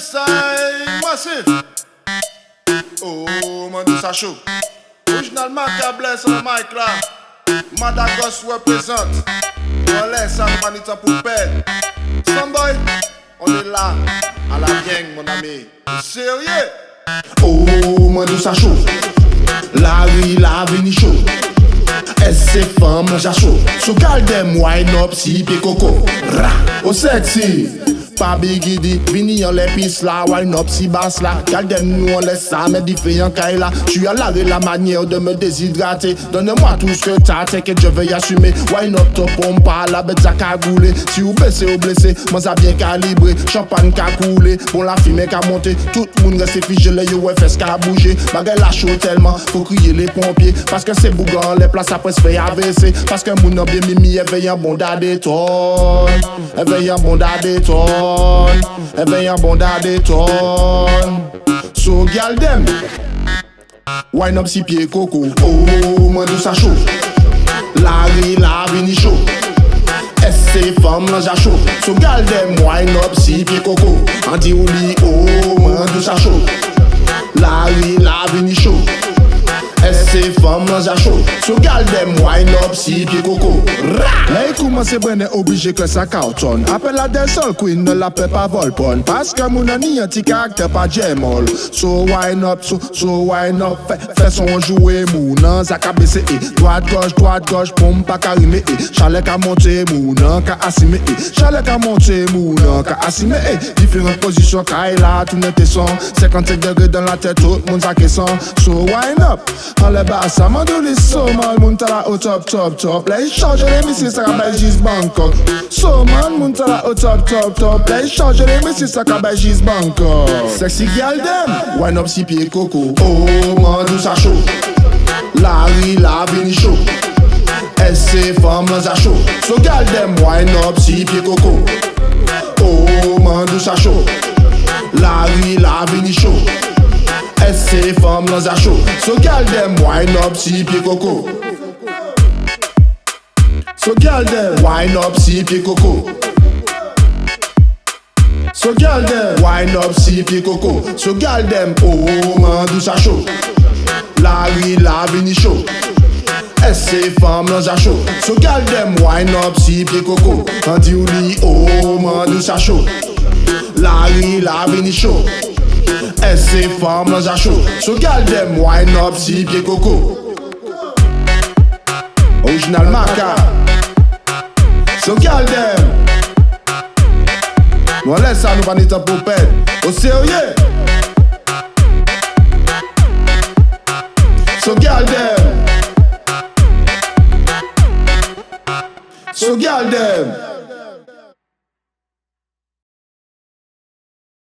Westside Massive. Oh, man, dit ça chaud. Original Macabre sur le mic là. Madagos représente. On laisse ça, nous pas pour perdre. Samboy, on est là, à la gang, mon ami. Sérieux? Oh, man, dit ça chaud. La vie, la vie, chaud. SC femme, j'ai chaud. So gal dem wine up, si pied coco. Ra, oh sexy. Pas bigidi, vini en les pistes là, wine up si basse là. Gal dem nous on laisse ça, mais différent caille là. Tu as la manière de me déshydrater. Donne-moi tout ce que t'as, t'es que je vais y assumer. Wine up ton pompe pas, la bête ça cagoulé. Si vous baissez ou blessé, moi ça bien calibré. Champagne qu'a coulé, bon la fumée qu'a monté. Tout le monde reste figé, les yo FS qu'a bougé. Bagay la chaud tellement, faut crier les pompiers. Parce que c'est bougan, les places après se fait AVC. Parce que moun a bien mimi, éveille un bon des tonnes. Éveille un bon des tonnes. Éveille un bon des tonnes. So gal dem wine up si pied coco. Oh, moi d'où ça chaud. La vie chaud. SC femme là j'ai chaud. So gal dem wine up si pied coco. Andy ou li, oh, moi d'où ça chaud. La vie chaud. SC femme là j'ai chaud. So gal dem wine up si pied coco. Là il commence à brûler obligé que ça cartonne. Appelle la del sol queen ne l'appelle pas Volpone. Parce que mon ani un petit caractère pas Jemol. So wine up, so wine up. Fais son jouer mounan ça ka baissé. Droite gauche pompe pas carimé. Chalet ka monter mounan ka assimé. Chalet ka monter mounan ka assimé. Différentes positions kaila tout net son. 57 degrés dans la tête tout le monde ça qui sent. So wine up. En le bas ça m'a donné so mal moun ta la au top. Là il change les missiles ça ka Belgique Bangkok. So man moun ta la au top. Là il change les missiles ça ka Belgique Bangkok. Sexy girl dem wine up si pied coco. Oh man d'où ça chaud. La vie chaud. SC femme là ça chaud. So girl dem wine up si pied coco. Oh man d'où ça chaud. La vie chaud. SC femme là ça chaud. So girl dem wine up si pied coco. So girl dem wine up si pied coco. So girl dem wine up si pied coco. So girl dem oh man d'où ça chaud. La vie chaud. SC femme là ça chaud. So girl dem wine up si pied coco. Andy ou li oh man d'où ça chaud. La vie chaud. SC femme là ça chaud. So girl dem wine up si pied coco. Original Macabre. So girl dem nous laisse ça nous pas ni temps pour perdre. Au sérieux. So girl dem. So girl dem